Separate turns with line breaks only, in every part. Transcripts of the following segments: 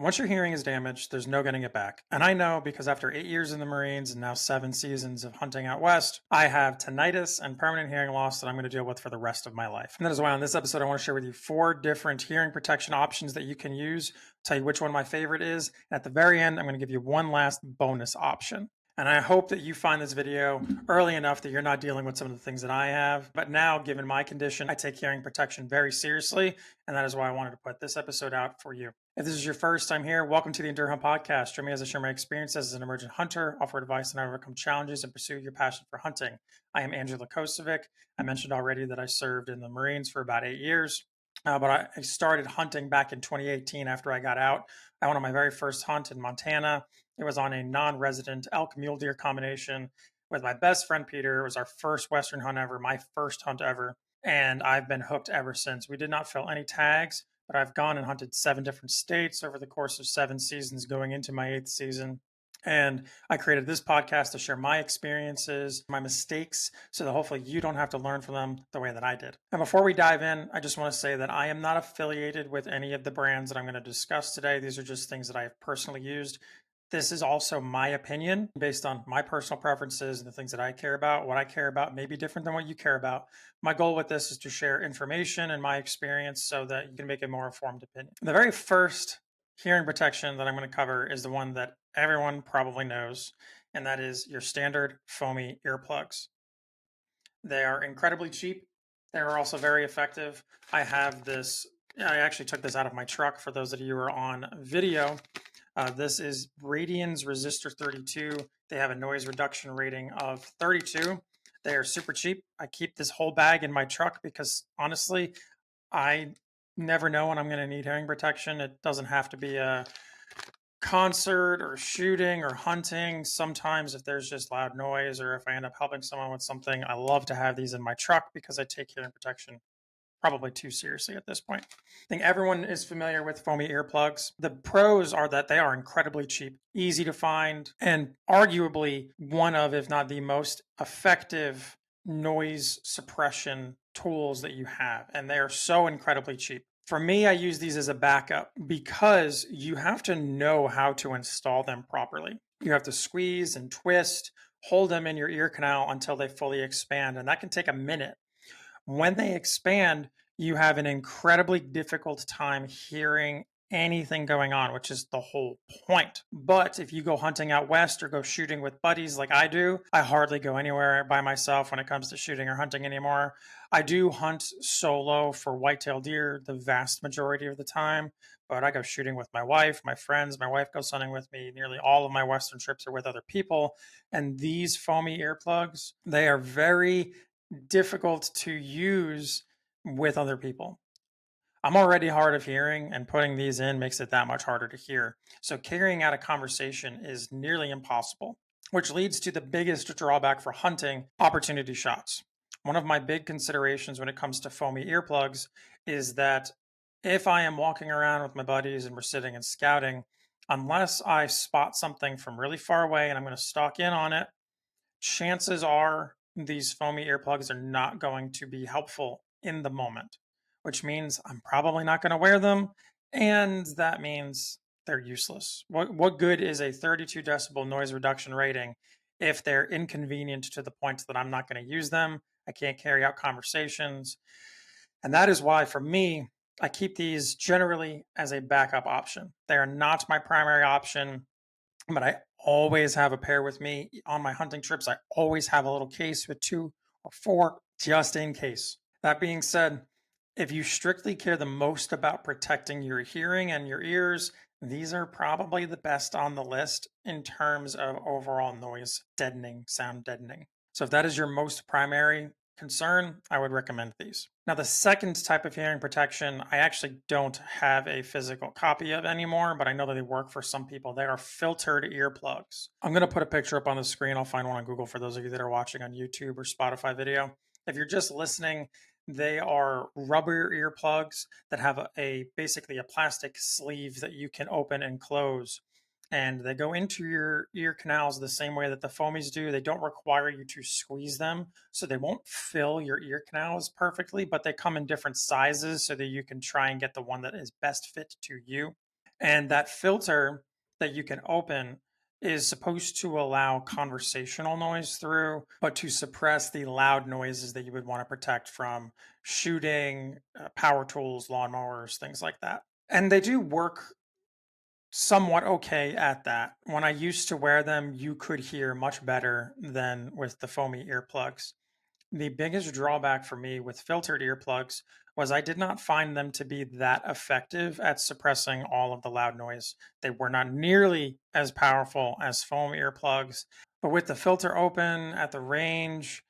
Once your hearing is damaged, there's no getting it back. And I know because after 8 years in the Marines and now 7 seasons of hunting out west, I have tinnitus and permanent hearing loss that I'm going to deal with for the rest of my life. And that is why on this episode, I want to share with you 4 different hearing protection options that you can use, tell you which one my favorite is. And at the very end, I'm going to give you one last bonus option. And I hope that you find this video early enough that you're not dealing with some of the things that I have. But now, given my condition, I take hearing protection very seriously. And that is why I wanted to put this episode out for you. If this is your first time here, welcome to the Endure Hunt Podcast. Join me as I share my experiences as an emergent hunter, offer advice on how to overcome challenges, and pursue your passion for hunting. I am Andrew Lakosovic. I mentioned already that I served in the Marines for about 8 years. But I started hunting back in 2018 after I got out. I went on my very first hunt in Montana. It was on a non-resident elk mule deer combination with my best friend Peter. It was our first Western hunt ever, my first hunt ever. And I've been hooked ever since. We did not fill any tags, but I've gone and hunted 7 different states over the course of 7 seasons, going into my 8th season. And I created this podcast to share my experiences, my mistakes, so that hopefully you don't have to learn from them the way that I did. And before we dive in, I just want to say that I am not affiliated with any of the brands that I'm going to discuss today. These are just things that I have personally used. This is also my opinion based on my personal preferences and the things that I care about. What I care about may be different than what you care about. My goal with this is to share information and my experience so that you can make a more informed opinion. The very first hearing protection that I'm going to cover is the one that everyone probably knows, and that is your standard foamy earplugs. They are incredibly cheap. They are also very effective. I have this, I actually took this out of my truck for those of you who are on video. This is Radian's Resistor 32. They have a noise reduction rating of 32. They are super cheap. I keep this whole bag in my truck because honestly, I never know when I'm going to need hearing protection. It doesn't have to be a concert or shooting or hunting. Sometimes if there's just loud noise or if I end up helping someone with something, I love to have these in my truck because I take hearing protection probably too seriously at this point. I think everyone is familiar with foamy earplugs. The pros are that they are incredibly cheap, easy to find, and arguably one of, if not the most effective noise suppression tools that you have. And they are so incredibly cheap. For me, I use these as a backup because you have to know how to install them properly. You have to squeeze and twist, hold them in your ear canal until they fully expand, and that can take a minute. When they expand, you have an incredibly difficult time hearing anything going on, which is the whole point. But if you go hunting out west or go shooting with buddies like I do, I hardly go anywhere by myself when it comes to shooting or hunting anymore. I do hunt solo for whitetail deer the vast majority of the time, but I go shooting with my wife, my friends. My wife goes hunting with me. Nearly all of my western trips are with other people. And these foamy earplugs, they are very difficult to use with other people. I'm already hard of hearing, and putting these in makes it that much harder to hear. So, carrying out a conversation is nearly impossible, which leads to the biggest drawback for hunting opportunity shots. One of my big considerations when it comes to foamy earplugs is that if I am walking around with my buddies and we're sitting and scouting, unless I spot something from really far away and I'm going to stalk in on it, chances are these foamy earplugs are not going to be helpful in the moment, which means I'm probably not going to wear them. And that means they're useless. What good is a 32 decibel noise reduction rating if they're inconvenient to the point that I'm not going to use them? I can't carry out conversations. And that is why, for me, I keep these generally as a backup option. They are not my primary option, but I always have a pair with me on my hunting trips. I always have a little case with 2 or 4 just in case. That being said, if you strictly care the most about protecting your hearing and your ears, these are probably the best on the list in terms of overall noise deadening, sound deadening. So if that is your most primary concern, I would recommend these. Now, the second type of hearing protection, I actually don't have a physical copy of anymore, but I know that they work for some people. They are filtered earplugs. I'm going to put a picture up on the screen. I'll find one on Google for those of you that are watching on YouTube or Spotify video. If you're just listening, they are rubber earplugs that have basically a plastic sleeve that you can open and close, and they go into your ear canals the same way that the foamies do. They don't require you to squeeze them, so they won't fill your ear canals perfectly, but they come in different sizes so that you can try and get the one that is best fit to you. And that filter that you can open is supposed to allow conversational noise through, but to suppress the loud noises that you would want to protect from shooting, power tools, lawnmowers, things like that. And they do work somewhat okay at that. When I used to wear them, you could hear much better than with the foamy earplugs. The biggest drawback for me with filtered earplugs was I did not find them to be that effective at suppressing all of the loud noise. They were not nearly as powerful as foam earplugs. But with the filter open at the range,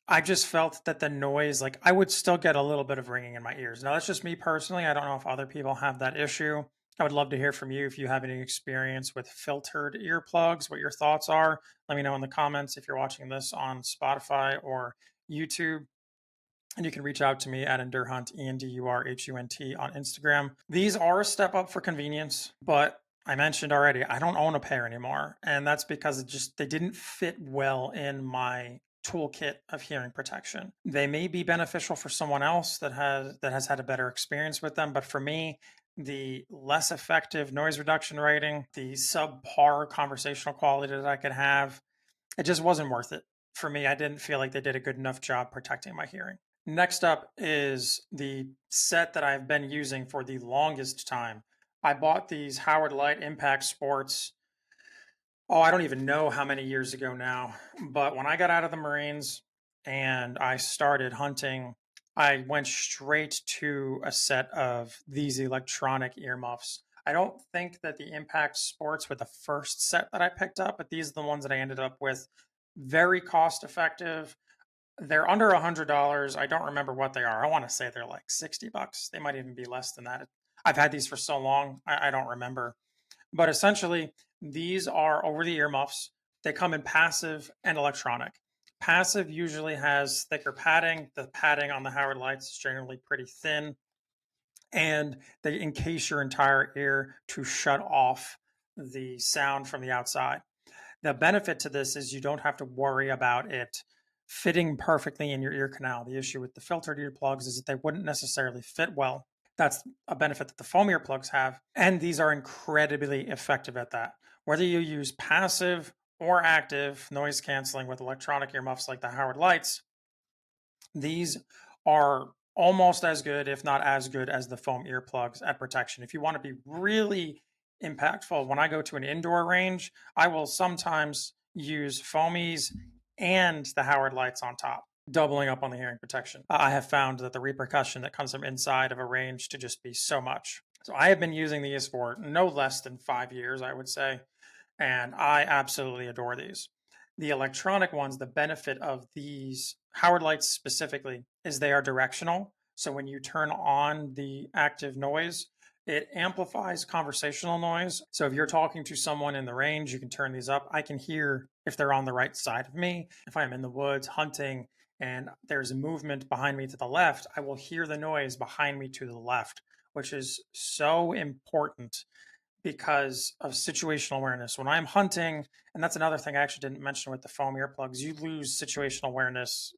I just felt that the noise, like I would still get a little bit of ringing in my ears. Now, that's just me personally. I don't know if other people have that issue. I would love to hear from you if you have any experience with filtered earplugs, what your thoughts are. Let me know in the comments if you're watching this on Spotify or YouTube. And you can reach out to me at Endurhunt, ENDURHUNT on Instagram. These are a step up for convenience, but I mentioned already, I don't own a pair anymore. And that's because they didn't fit well in my toolkit of hearing protection. They may be beneficial for someone else that has had a better experience with them, but for me, the less effective noise reduction rating, the subpar conversational quality that I could have, it just wasn't worth it. For me, I didn't feel like they did a good enough job protecting my hearing. Next up is the set that I've been using for the longest time. I bought these Howard Light Impact Sports. Oh, I don't even know how many years ago now. But when I got out of the Marines and I started hunting, I went straight to a set of these electronic earmuffs. I don't think that the Impact Sports were the first set that I picked up, but these are the ones that I ended up with. Very cost effective. They're under $100. I don't remember what they are. I want to say they're like $60. They might even be less than that. I've had these for so long, I don't remember. But essentially, these are over the ear muffs. They come in passive and electronic. Passive usually has thicker padding. The padding on the Howard Lights is generally pretty thin, and they encase your entire ear to shut off the sound from the outside. The benefit to this is you don't have to worry about it fitting perfectly in your ear canal. The issue with the filtered earplugs is that they wouldn't necessarily fit well. That's a benefit that the foam earplugs have, and these are incredibly effective at that. Whether you use passive or active noise canceling with electronic earmuffs like the Howard Lights, these are almost as good, if not as good, as the foam earplugs at protection. If you want to be really impactful, when I go to an indoor range, I will sometimes use foamies and the Howard Lights on top, doubling up on the hearing protection. I have found that the repercussion that comes from inside of a range to just be so much. So I have been using these for no less than 5 years, I would say, and I absolutely adore these. The electronic ones, the benefit of these Howard Lights specifically is they are directional. So when you turn on the active noise, it amplifies conversational noise. So if you're talking to someone in the range, you can turn these up. I can hear if they're on the right side of me. If I'm in the woods hunting and there's a movement behind me to the left, I will hear the noise behind me to the left, which is so important because of situational awareness. When I'm hunting, and that's another thing I actually didn't mention with the foam earplugs, you lose situational awareness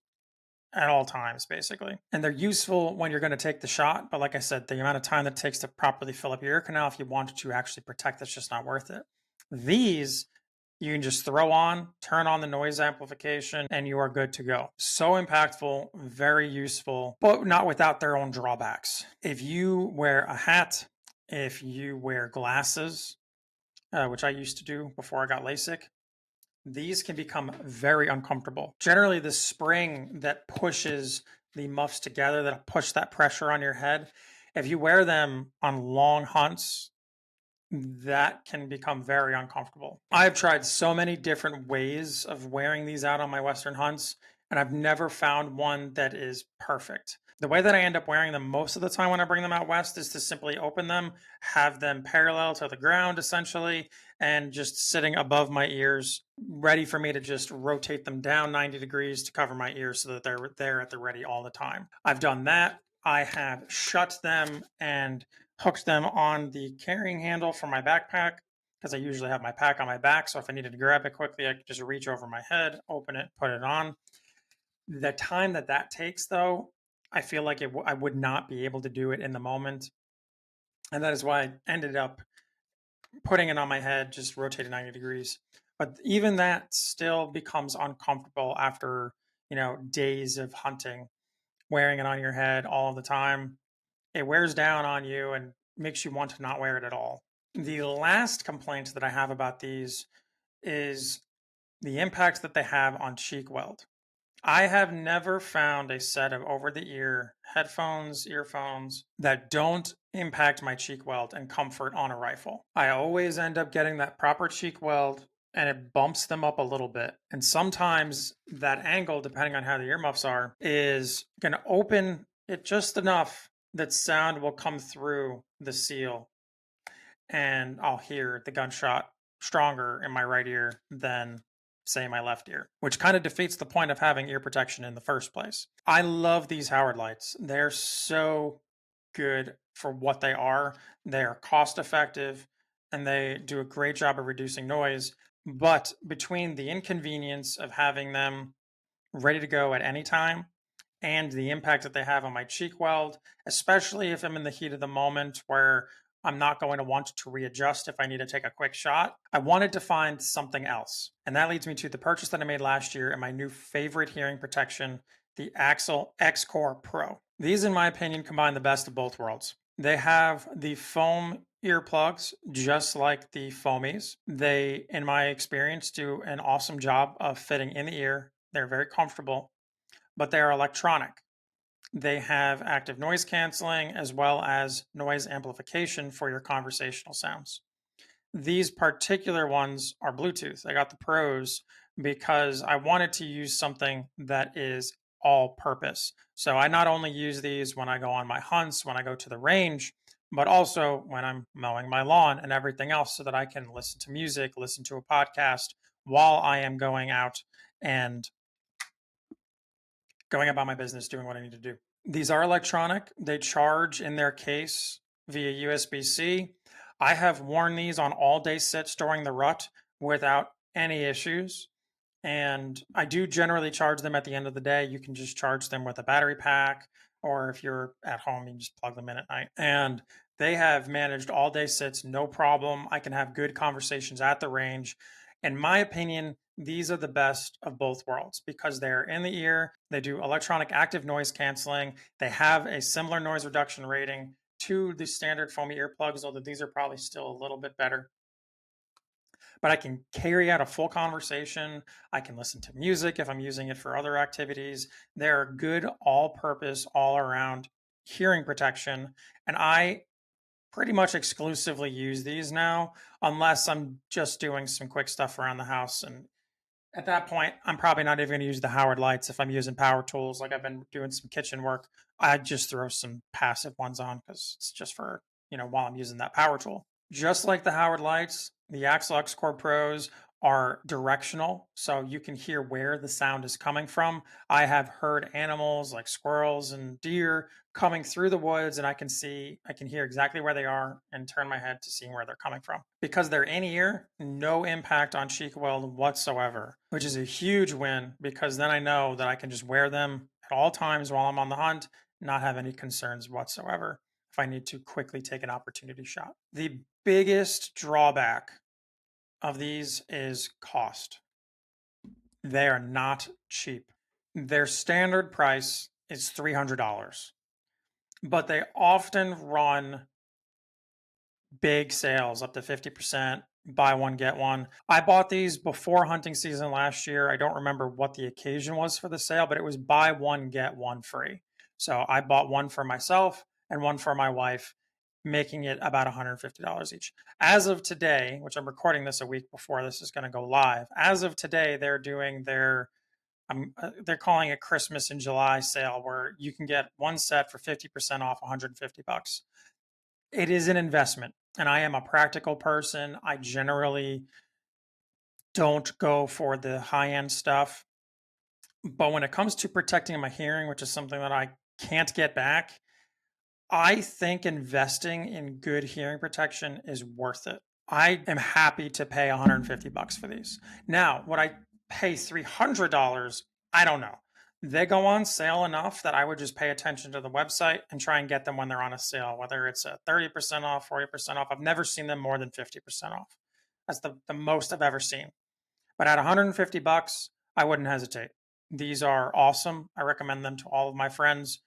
at all times, basically. And they're useful when you're going to take the shot. But like I said, the amount of time that it takes to properly fill up your ear canal, if you wanted to actually protect, that's just not worth it. These, you can just throw on, turn on the noise amplification, and you are good to go. So impactful, very useful, but not without their own drawbacks. If you wear a hat, if you wear glasses, which I used to do before I got LASIK, these can become very uncomfortable. Generally, the spring that pushes the muffs together, that'll push that pressure on your head, if you wear them on long hunts, that can become very uncomfortable. I've tried so many different ways of wearing these out on my Western hunts, and I've never found one that is perfect. The way that I end up wearing them most of the time when I bring them out west is to simply open them, have them parallel to the ground essentially, and just sitting above my ears, ready for me to just rotate them down 90 degrees to cover my ears so that they're there at the ready all the time. I've done that. I have shut them and hooked them on the carrying handle for my backpack because I usually have my pack on my back. So if I needed to grab it quickly, I could just reach over my head, open it, put it on. The time that takes, though, I feel like I would not be able to do it in the moment. And that is why I ended up putting it on my head, just rotated 90 degrees. But even that still becomes uncomfortable after, days of hunting, wearing it on your head all the time. It wears down on you and makes you want to not wear it at all. The last complaint that I have about these is the impact that they have on cheek weld. I have never found a set of over the ear headphones, earphones that don't impact my cheek weld and comfort on a rifle. I always end up getting that proper cheek weld and it bumps them up a little bit. And sometimes that angle, depending on how the earmuffs are, is going to open it just enough that sound will come through the seal and I'll hear the gunshot stronger in my right ear than say my left ear, which kind of defeats the point of having ear protection in the first place. I love these Howard lights. They're so good for what they are. They are cost effective and they do a great job of reducing noise. But between the inconvenience of having them ready to go at any time and the impact that they have on my cheek weld, especially if I'm in the heat of the moment where I'm not going to want to readjust if I need to take a quick shot. I wanted to find something else. And that leads me to the purchase that I made last year and my new favorite hearing protection, the Axel X-Core Pro. These, in my opinion, combine the best of both worlds. They have the foam earplugs, just like the foamies. They, in my experience, do an awesome job of fitting in the ear. They're very comfortable, but they are electronic. They have active noise canceling as well as noise amplification for your conversational sounds. These particular ones are Bluetooth. I got the Pros because I wanted to use something that is all purpose. So I not only use these when I go on my hunts, when I go to the range, but also when I'm mowing my lawn and everything else so that I can listen to music, listen to a podcast while I am going out and going about my business, doing what I need to do. These are electronic. They charge in their case via USB-C. I have worn these on all day sits during the rut without any issues. And I do generally charge them at the end of the day. You can just charge them with a battery pack, or if you're at home, you can just plug them in at night. And they have managed all day sits, no problem. I can have good conversations at the range. In my opinion, these are the best of both worlds because they're in the ear. They do electronic active noise canceling. They have a similar noise reduction rating to the standard foamy earplugs, although these are probably still a little bit better. But I can carry out a full conversation. I can listen to music if I'm using it for other activities. They're good all purpose, all around hearing protection. And I pretty much exclusively use these now, unless I'm just doing some quick stuff around the house. And at that point, I'm probably not even going to use the Howard lights if I'm using power tools. Like I've been doing some kitchen work, I just throw some passive ones on because it's just for, while I'm using that power tool. Just like the Howard lights, the Axel X-Core Pros are directional, so you can hear where the sound is coming from. I have heard animals like squirrels and deer coming through the woods, and I can hear exactly where they are and turn my head to seeing where they're coming from. Because they're in ear, no impact on cheek weld whatsoever, which is a huge win because then I know that I can just wear them at all times while I'm on the hunt, not have any concerns whatsoever if I need to quickly take an opportunity shot. The biggest drawback of these is cost. They are not cheap. Their standard price is $300, but they often run big sales up to 50%, buy one, get one. I bought these before hunting season last year. I don't remember what the occasion was for the sale, but it was buy one, get one free. So I bought one for myself and one for my wife, making it about $150 each. As of today, which I'm recording this a week before this is going to go live, as of today, they're doing they're calling it Christmas in July sale where you can get one set for 50% off $150. It is an investment, and I am a practical person. I generally don't go for the high-end stuff. But when it comes to protecting my hearing, which is something that I can't get back, I think investing in good hearing protection is worth it. I am happy to pay $150 for these. Now, would I pay $300? I don't know. They go on sale enough that I would just pay attention to the website and try and get them when they're on a sale, whether it's a 30% off, 40% off. I've never seen them more than 50% off. That's the most I've ever seen. But at 150 bucks, I wouldn't hesitate. These are awesome. I recommend them to all of my friends,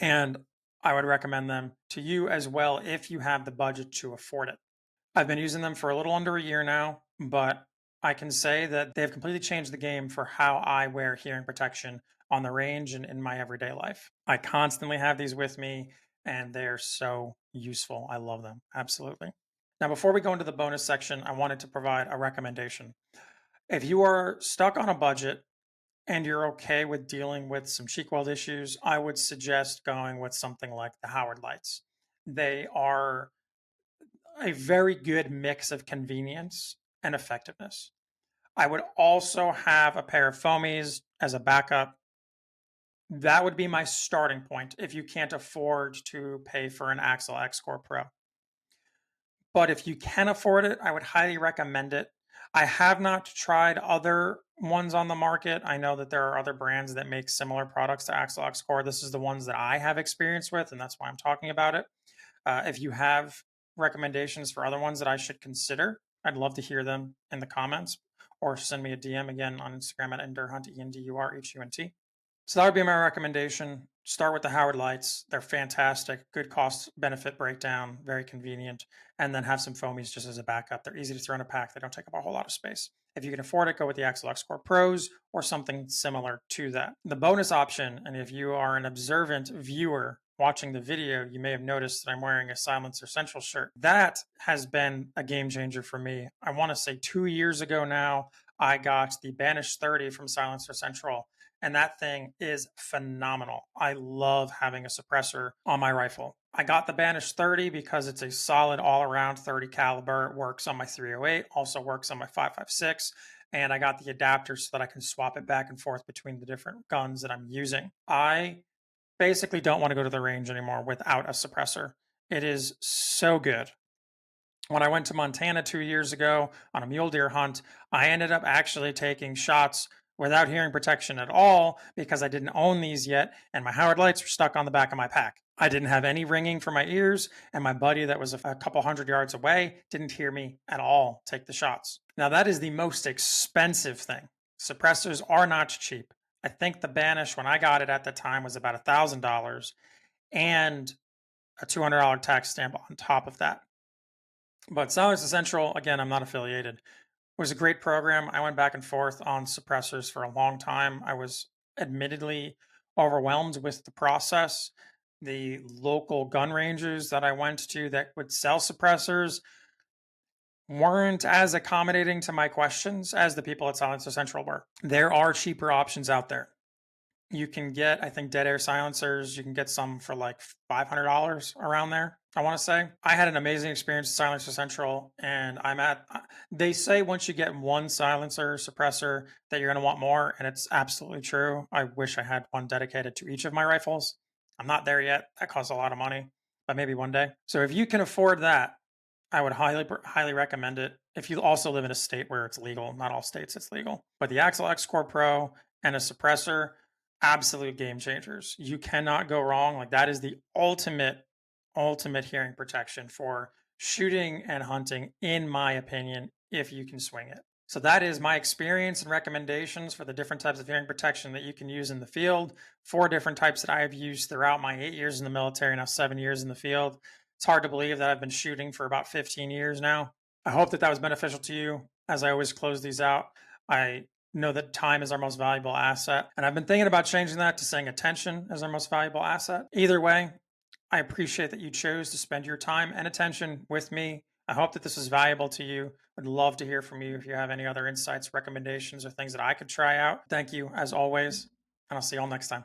and I would recommend them to you as well if you have the budget to afford it. I've been using them for a little under a year now, but I can say that they've completely changed the game for how I wear hearing protection on the range and in my everyday life. I constantly have these with me, and they're so useful. I love them. Absolutely. Now, before we go into the bonus section, I wanted to provide a recommendation. If you are stuck on a budget and you're okay with dealing with some cheek weld issues, I would suggest going with something like the Howard Lights. They are a very good mix of convenience and effectiveness. I would also have a pair of foamies as a backup. That would be my starting point if you can't afford to pay for an Axel X Core Pro. But if you can afford it, I would highly recommend it. I have not tried other ones on the market. I know that there are other brands that make similar products to Axel X Core. This is the ones that I have experience with, and that's why I'm talking about it. If you have recommendations for other ones that I should consider, I'd love to hear them in the comments, or send me a DM again on Instagram at Endurhunt, ENDURHUNT. So that would be my recommendation. Start with the Howard Lights. They're fantastic. Good cost benefit breakdown, very convenient. And then have some foamies just as a backup. They're easy to throw in a pack. They don't take up a whole lot of space. If you can afford it, go with the Axel X Core Pros or something similar to that. The bonus option, and if you are an observant viewer watching the video, you may have noticed that I'm wearing a Silencer Central shirt. That has been a game changer for me. I want to say 2 years ago now, I got the Banish 30 from Silencer Central, and that thing is phenomenal. I love having a suppressor on my rifle. I got the Banish 30 because it's a solid all-around 30 caliber. It works on my 308, also works on my 5.56, and I got the adapter so that I can swap it back and forth between the different guns that I'm using. I basically don't want to go to the range anymore without a suppressor. It is so good. When I went to Montana 2 years ago on a mule deer hunt, I ended up actually taking shots without hearing protection at all because I didn't own these yet, and my Howard Lights were stuck on the back of my pack. I didn't have any ringing for my ears, and my buddy that was a couple hundred yards away didn't hear me at all take the shots. Now, that is the most expensive thing. Suppressors are not cheap. I think the Banish, when I got it at the time, was about $1,000 and a $200 tax stamp on top of that. But Silencer Central, again, I'm not affiliated, was a great program. I went back and forth on suppressors for a long time. I was admittedly overwhelmed with the process. The local gun ranges that I went to that would sell suppressors weren't as accommodating to my questions as the people at Silencer Central were. There are cheaper options out there. You can get, I think, dead air silencers. You can get some for like $500 around there, I want to say. I had an amazing experience with Silencer Central, and they say once you get one silencer suppressor that you're going to want more, and it's absolutely true. I wish I had one dedicated to each of my rifles. I'm not there yet. That costs a lot of money, but maybe one day. So if you can afford that, I would highly recommend it. If you also live in a state where it's legal, not all states it's legal. But the Axel X Core Pro and a suppressor, absolute game changers. You cannot go wrong. Like, that is the ultimate hearing protection for shooting and hunting, in my opinion, if you can swing it. So that is my experience and recommendations for the different types of hearing protection that you can use in the field. 4 different types that I have used throughout my 8 years in the military, now 7 years in the field. It's hard to believe that I've been shooting for about 15 years now. I hope that was beneficial to you. As I always close these out, I know that time is our most valuable asset, and I've been thinking about changing that to saying attention is our most valuable asset. Either way, I appreciate that you chose to spend your time and attention with me. I hope that this is valuable to you. Would love to hear from you if you have any other insights, recommendations, or things that I could try out. Thank you, as always, and I'll see you all next time.